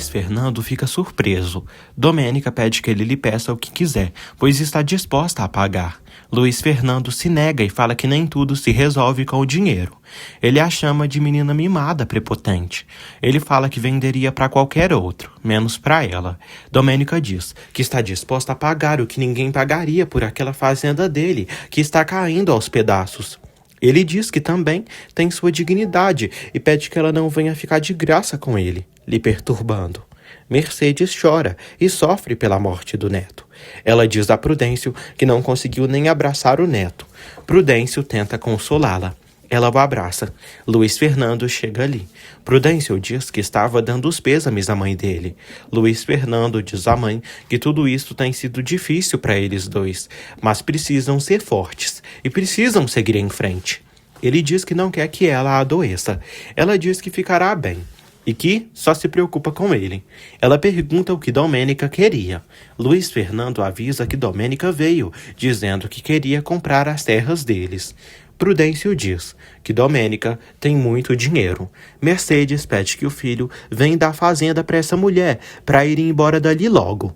Luiz Fernando fica surpreso. Domênica pede que ele lhe peça o que quiser, pois está disposta a pagar. Luiz Fernando se nega e fala que nem tudo se resolve com o dinheiro. Ele a chama de menina mimada prepotente. Ele fala que venderia para qualquer outro, menos para ela. Domênica diz que está disposta a pagar o que ninguém pagaria por aquela fazenda dele, que está caindo aos pedaços. Ele diz que também tem sua dignidade e pede que ela não venha ficar de graça com ele, lhe perturbando. Mercedes chora e sofre pela morte do neto. Ela diz a Prudêncio que não conseguiu nem abraçar o neto. Prudêncio tenta consolá-la. Ela o abraça. Luiz Fernando chega ali. Prudêncio diz que estava dando os pêsames à mãe dele. Luiz Fernando diz à mãe que tudo isso tem sido difícil para eles dois, mas precisam ser fortes e precisam seguir em frente. Ele diz que não quer que ela adoeça. Ela diz que ficará bem e que só se preocupa com ele. Ela pergunta o que Domênica queria. Luiz Fernando avisa que Domênica veio, dizendo que queria comprar as terras deles. Prudêncio diz que Domênica tem muito dinheiro. Mercedes pede que o filho venha da fazenda para essa mulher, para ir embora dali logo.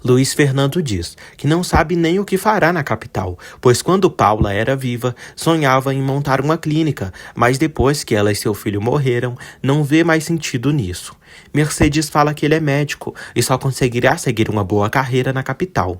Luiz Fernando diz que não sabe nem o que fará na capital, pois quando Paula era viva, sonhava em montar uma clínica, mas depois que ela e seu filho morreram, não vê mais sentido nisso. Mercedes fala que ele é médico e só conseguirá seguir uma boa carreira na capital.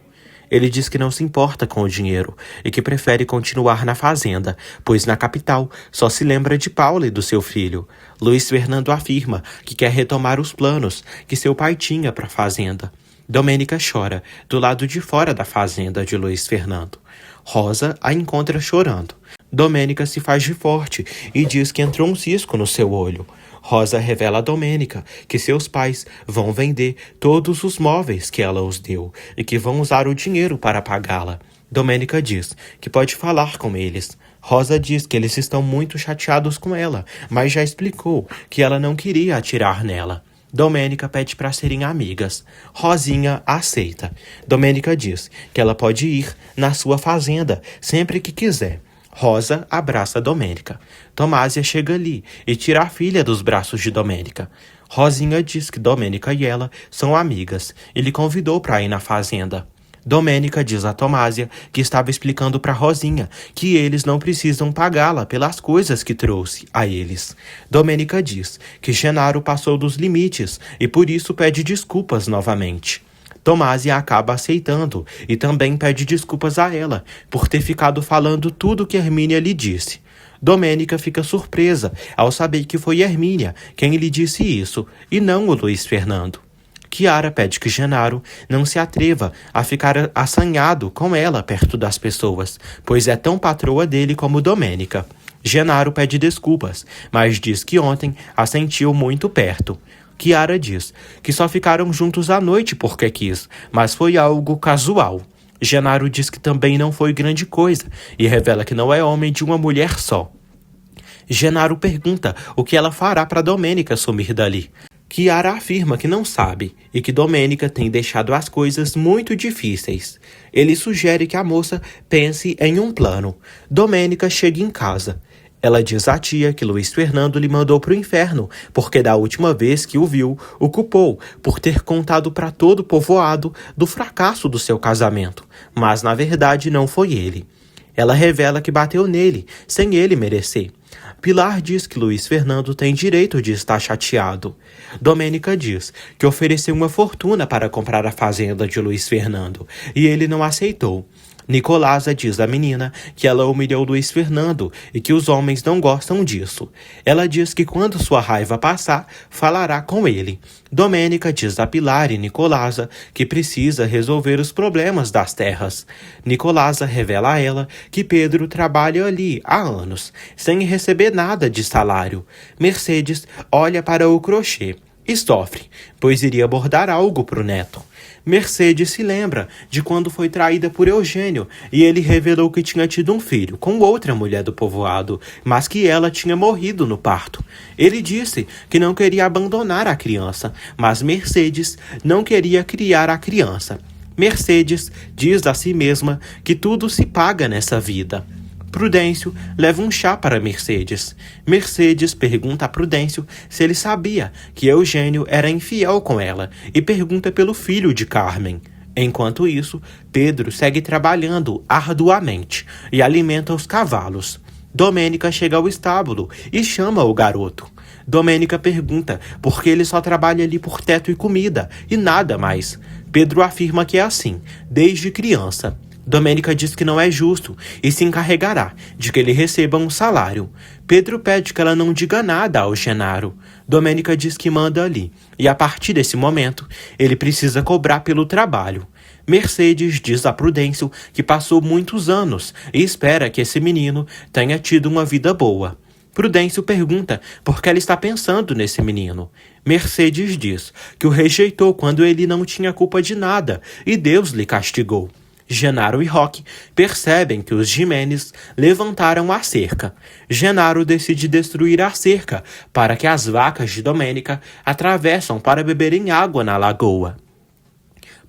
Ele diz que não se importa com o dinheiro e que prefere continuar na fazenda, pois na capital só se lembra de Paula e do seu filho. Luiz Fernando afirma que quer retomar os planos que seu pai tinha para a fazenda. Domênica chora do lado de fora da fazenda de Luiz Fernando. Rosa a encontra chorando. Domênica se faz de forte e diz que entrou um cisco no seu olho. Rosa revela a Domênica que seus pais vão vender todos os móveis que ela os deu e que vão usar o dinheiro para pagá-la. Domênica diz que pode falar com eles. Rosa diz que eles estão muito chateados com ela, mas já explicou que ela não queria atirar nela. Domênica pede para serem amigas. Rosinha aceita. Domênica diz que ela pode ir na sua fazenda sempre que quiser. Rosa abraça Domênica. Tomásia chega ali e tira a filha dos braços de Domênica. Rosinha diz que Domênica e ela são amigas e lhe convidou para ir na fazenda. Domênica diz a Tomásia que estava explicando para Rosinha que eles não precisam pagá-la pelas coisas que trouxe a eles. Domênica diz que Genaro passou dos limites e por isso pede desculpas novamente. Tomásia acaba aceitando e também pede desculpas a ela por ter ficado falando tudo que Hermínia lhe disse. Domênica fica surpresa ao saber que foi Hermínia quem lhe disse isso e não o Luiz Fernando. Chiara pede que Genaro não se atreva a ficar assanhado com ela perto das pessoas, pois é tão patroa dele como Domênica. Genaro pede desculpas, mas diz que ontem a sentiu muito perto. Chiara diz que só ficaram juntos à noite porque quis, mas foi algo casual. Genaro diz que também não foi grande coisa e revela que não é homem de uma mulher só. Genaro pergunta o que ela fará para Domênica sumir dali. Chiara afirma que não sabe e que Domênica tem deixado as coisas muito difíceis. Ele sugere que a moça pense em um plano. Domênica chega em casa. Ela diz à tia que Luiz Fernando lhe mandou para o inferno, porque da última vez que o viu, o culpou por ter contado para todo o povoado do fracasso do seu casamento. Mas na verdade não foi ele. Ela revela que bateu nele, sem ele merecer. Pilar diz que Luiz Fernando tem direito de estar chateado. Domênica diz que ofereceu uma fortuna para comprar a fazenda de Luiz Fernando, e ele não aceitou. Nicolasa diz à menina que ela humilhou Luiz Fernando e que os homens não gostam disso. Ela diz que quando sua raiva passar, falará com ele. Domênica diz a Pilar e Nicolasa que precisa resolver os problemas das terras. Nicolasa revela a ela que Pedro trabalha ali há anos, sem receber nada de salário. Mercedes olha para o crochê e sofre, pois iria bordar algo para o neto. Mercedes se lembra de quando foi traída por Eugênio e ele revelou que tinha tido um filho com outra mulher do povoado, mas que ela tinha morrido no parto. Ele disse que não queria abandonar a criança, mas Mercedes não queria criar a criança. Mercedes diz a si mesma que tudo se paga nessa vida. Prudêncio leva um chá para Mercedes. Mercedes pergunta a Prudêncio se ele sabia que Eugênio era infiel com ela e pergunta pelo filho de Carmen. Enquanto isso, Pedro segue trabalhando arduamente e alimenta os cavalos. Domênica chega ao estábulo e chama o garoto. Domênica pergunta por que ele só trabalha ali por teto e comida e nada mais. Pedro afirma que é assim, desde criança. Domênica diz que não é justo e se encarregará de que ele receba um salário. Pedro pede que ela não diga nada ao Genaro. Domênica diz que manda ali, e a partir desse momento, ele precisa cobrar pelo trabalho. Mercedes diz a Prudêncio que passou muitos anos e espera que esse menino tenha tido uma vida boa. Prudêncio pergunta por que ela está pensando nesse menino. Mercedes diz que o rejeitou quando ele não tinha culpa de nada e Deus lhe castigou. Genaro e Roque percebem que os Giménez levantaram a cerca. Genaro decide destruir a cerca para que as vacas de Domênica atravessem para beberem água na lagoa.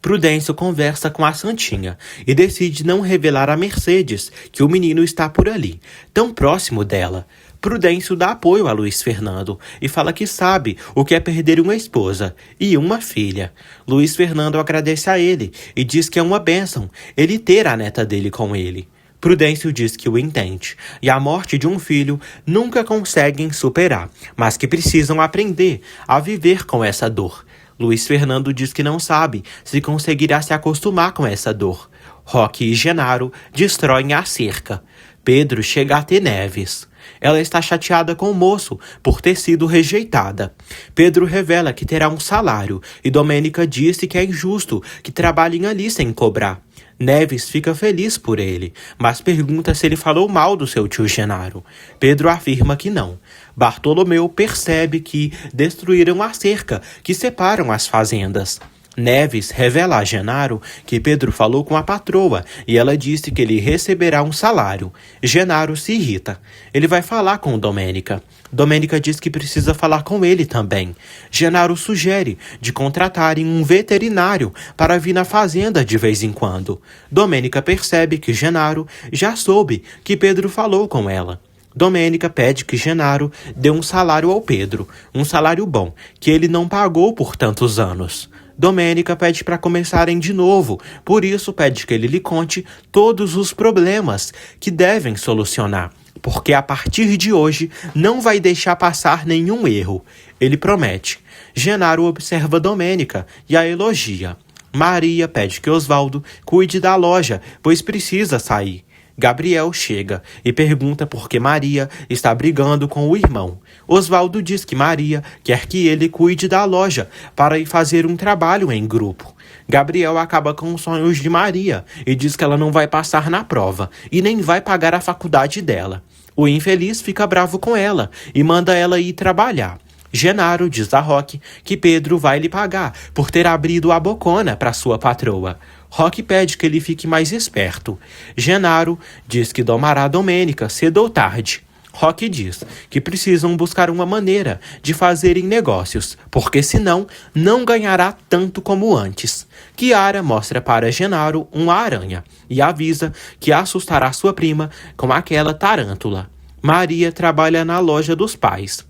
Prudêncio conversa com a Santinha e decide não revelar a Mercedes que o menino está por ali, tão próximo dela. Prudêncio dá apoio a Luiz Fernando e fala que sabe o que é perder uma esposa e uma filha. Luiz Fernando agradece a ele e diz que é uma bênção ele ter a neta dele com ele. Prudêncio diz que o entende e a morte de um filho nunca conseguem superar, mas que precisam aprender a viver com essa dor. Luiz Fernando diz que não sabe se conseguirá se acostumar com essa dor. Roque e Genaro destroem a cerca. Pedro chega até Neves. Ela está chateada com o moço por ter sido rejeitada. Pedro revela que terá um salário e Domênica disse que é injusto que trabalhem ali sem cobrar. Neves fica feliz por ele, mas pergunta se ele falou mal do seu tio Genaro. Pedro afirma que não. Bartolomeu percebe que destruíram a cerca que separam as fazendas. Neves revela a Genaro que Pedro falou com a patroa e ela disse que ele receberá um salário. Genaro se irrita. Ele vai falar com Domênica. Domênica diz que precisa falar com ele também. Genaro sugere de contratarem um veterinário para vir na fazenda de vez em quando. Domênica percebe que Genaro já soube que Pedro falou com ela. Domênica pede que Genaro dê um salário ao Pedro, um salário bom, que ele não pagou por tantos anos. Domênica pede para começarem de novo, por isso pede que ele lhe conte todos os problemas que devem solucionar, porque a partir de hoje não vai deixar passar nenhum erro. Ele promete. Genaro observa Domênica e a elogia. Maria pede que Osvaldo cuide da loja, pois precisa sair. Gabriel chega e pergunta por que Maria está brigando com o irmão. Osvaldo diz que Maria quer que ele cuide da loja para ir fazer um trabalho em grupo. Gabriel acaba com os sonhos de Maria e diz que ela não vai passar na prova e nem vai pagar a faculdade dela. O infeliz fica bravo com ela e manda ela ir trabalhar. Genaro diz a Roque que Pedro vai lhe pagar por ter abrido a bocona para sua patroa. Roque pede que ele fique mais esperto. Genaro diz que domará Domênica cedo ou tarde. Roque diz que precisam buscar uma maneira de fazerem negócios, porque senão não ganhará tanto como antes. Chiara mostra para Genaro uma aranha e avisa que assustará sua prima com aquela tarântula. Maria trabalha na loja dos pais.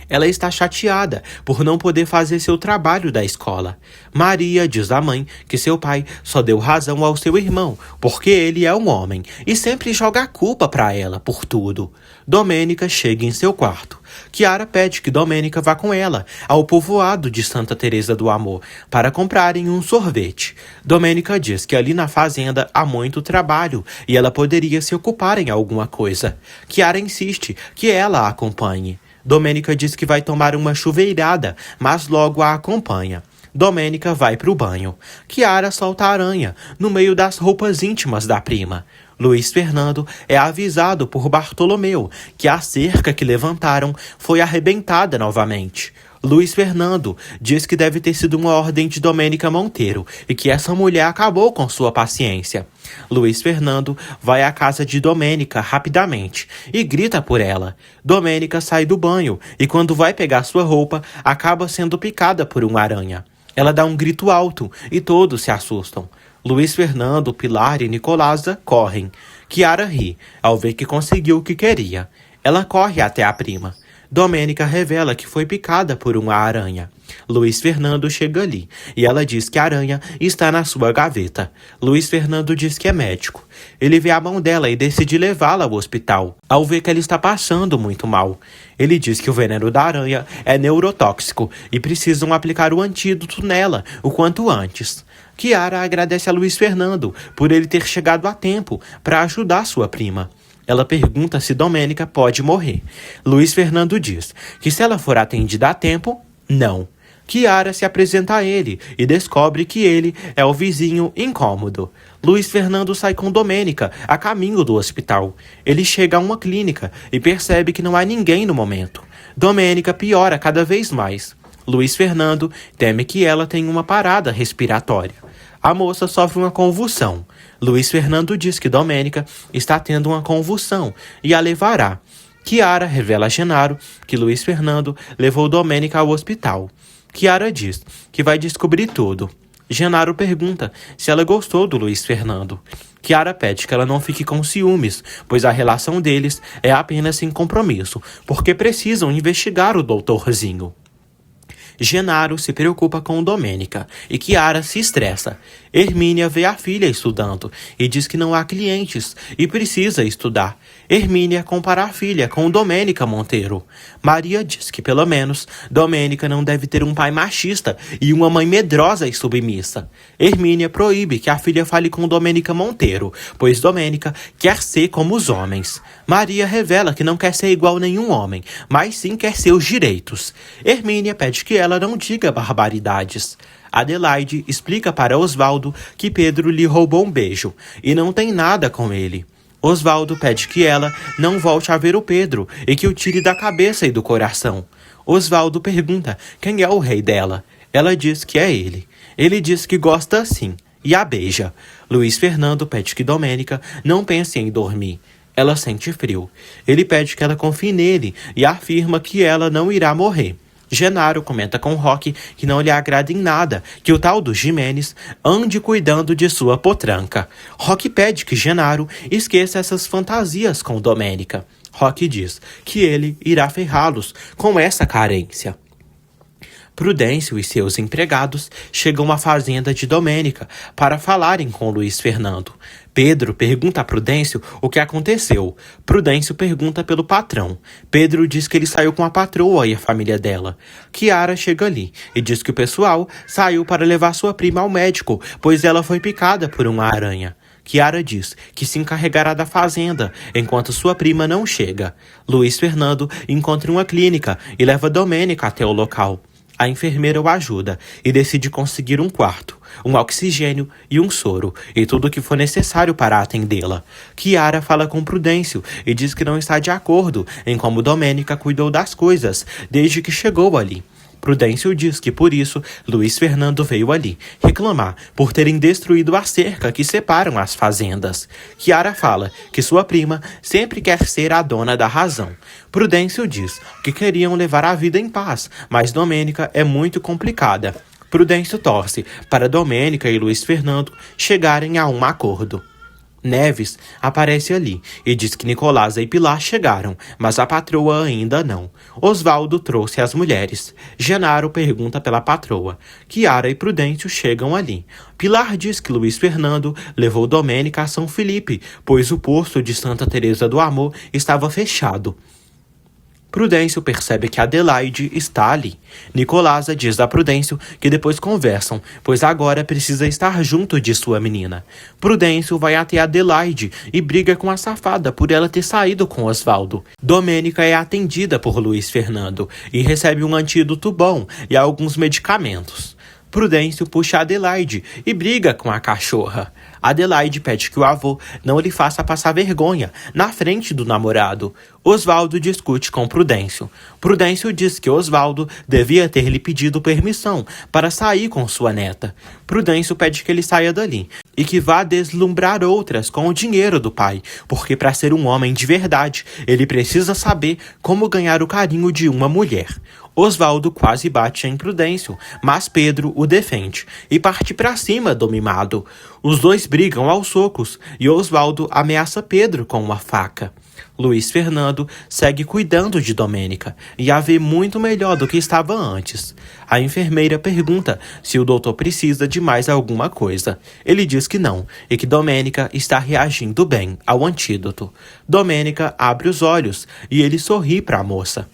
Ela está chateada por não poder fazer seu trabalho da escola. Maria diz à mãe que seu pai só deu razão ao seu irmão, porque ele é um homem e sempre joga a culpa para ela por tudo. Domênica chega em seu quarto. Chiara pede que Domênica vá com ela ao povoado de Santa Teresa do Amor para comprarem um sorvete. Domênica diz que ali na fazenda há muito trabalho e ela poderia se ocupar em alguma coisa. Chiara insiste que ela a acompanhe. Domênica diz que vai tomar uma chuveirada, mas logo a acompanha. Domênica vai para o banho. Chiara solta a aranha no meio das roupas íntimas da prima. Luiz Fernando é avisado por Bartolomeu que a cerca que levantaram foi arrebentada novamente. Luiz Fernando diz que deve ter sido uma ordem de Domênica Monteiro e que essa mulher acabou com sua paciência. Luiz Fernando vai à casa de Domênica rapidamente e grita por ela. Domênica sai do banho e quando vai pegar sua roupa, acaba sendo picada por uma aranha. Ela dá um grito alto e todos se assustam. Luiz Fernando, Pilar e Nicolasa correm. Chiara ri, ao ver que conseguiu o que queria. Ela corre até a prima. Domênica revela que foi picada por uma aranha. Luiz Fernando chega ali e ela diz que a aranha está na sua gaveta. Luiz Fernando diz que é médico. Ele vê a mão dela e decide levá-la ao hospital, ao ver que ela está passando muito mal. Ele diz que o veneno da aranha é neurotóxico e precisam aplicar o antídoto nela o quanto antes. Chiara agradece a Luiz Fernando por ele ter chegado a tempo para ajudar sua prima. Ela pergunta se Domênica pode morrer. Luiz Fernando diz que se ela for atendida a tempo, não. Chiara se apresenta a ele e descobre que ele é o vizinho incômodo. Luiz Fernando sai com Domênica a caminho do hospital. Ele chega a uma clínica e percebe que não há ninguém no momento. Domênica piora cada vez mais. Luiz Fernando teme que ela tenha uma parada respiratória. A moça sofre uma convulsão. Luiz Fernando diz que Domênica está tendo uma convulsão e a levará. Chiara revela a Genaro que Luiz Fernando levou Domênica ao hospital. Chiara diz que vai descobrir tudo. Genaro pergunta se ela gostou do Luiz Fernando. Chiara pede que ela não fique com ciúmes, pois a relação deles é apenas sem compromisso, porque precisam investigar o doutorzinho. Genaro se preocupa com Domênica e Chiara se estressa. Hermínia vê a filha estudando e diz que não há clientes e precisa estudar. Hermínia compara a filha com Domênica Monteiro. Maria diz que, pelo menos, Domênica não deve ter um pai machista e uma mãe medrosa e submissa. Hermínia proíbe que a filha fale com Domênica Monteiro, pois Domênica quer ser como os homens. Maria revela que não quer ser igual a nenhum homem, mas sim quer seus direitos. Hermínia pede que ela não diga barbaridades. Adelaide explica para Osvaldo que Pedro lhe roubou um beijo e não tem nada com ele. Osvaldo pede que ela não volte a ver o Pedro e que o tire da cabeça e do coração. Osvaldo pergunta quem é o rei dela. Ela diz que é ele. Ele diz que gosta assim e a beija. Luiz Fernando pede que Domênica não pense em dormir. Ela sente frio. Ele pede que ela confie nele e afirma que ela não irá morrer. Genaro comenta com Roque que não lhe agrada em nada que o tal do Jimenez ande cuidando de sua potranca. Roque pede que Genaro esqueça essas fantasias com Domênica. Roque diz que ele irá ferrá-los com essa carência. Prudêncio e seus empregados chegam à fazenda de Domênica para falarem com Luiz Fernando. Pedro pergunta a Prudêncio o que aconteceu. Prudêncio pergunta pelo patrão. Pedro diz que ele saiu com a patroa e a família dela. Chiara chega ali e diz que o pessoal saiu para levar sua prima ao médico, pois ela foi picada por uma aranha. Chiara diz que se encarregará da fazenda enquanto sua prima não chega. Luiz Fernando encontra uma clínica e leva Domênica até o local. A enfermeira o ajuda e decide conseguir um quarto, um oxigênio e um soro, e tudo o que for necessário para atendê-la. Chiara fala com Prudêncio e diz que não está de acordo em como Domênica cuidou das coisas desde que chegou ali. Prudêncio diz que por isso Luiz Fernando veio ali reclamar por terem destruído a cerca que separam as fazendas. Chiara fala que sua prima sempre quer ser a dona da razão. Prudêncio diz que queriam levar a vida em paz, mas Domênica é muito complicada. Prudêncio torce para Domênica e Luiz Fernando chegarem a um acordo. Neves aparece ali e diz que Nicolásia e Pilar chegaram, mas a patroa ainda não. Osvaldo trouxe as mulheres. Genaro pergunta pela patroa. Chiara e Prudêncio chegam ali. Pilar diz que Luiz Fernando levou Domênica a São Felipe, pois o posto de Santa Teresa do Amor estava fechado. Prudêncio percebe que Adelaide está ali. Nicolásia diz a Prudêncio que depois conversam, pois agora precisa estar junto de sua menina. Prudêncio vai até Adelaide e briga com a safada por ela ter saído com Osvaldo. Domênica é atendida por Luiz Fernando e recebe um antídoto bom e alguns medicamentos. Prudêncio puxa Adelaide e briga com a cachorra. Adelaide pede que o avô não lhe faça passar vergonha na frente do namorado. Osvaldo discute com Prudêncio. Prudêncio diz que Osvaldo devia ter lhe pedido permissão para sair com sua neta. Prudêncio pede que ele saia dali e que vá deslumbrar outras com o dinheiro do pai, porque para ser um homem de verdade, ele precisa saber como ganhar o carinho de uma mulher. Osvaldo quase bate em Prudêncio, mas Pedro o defende e parte para cima do mimado. Os dois brigam aos socos e Oswaldo ameaça Pedro com uma faca. Luiz Fernando segue cuidando de Domênica e a vê muito melhor do que estava antes. A enfermeira pergunta se o doutor precisa de mais alguma coisa. Ele diz que não e que Domênica está reagindo bem ao antídoto. Domênica abre os olhos e ele sorri para a moça.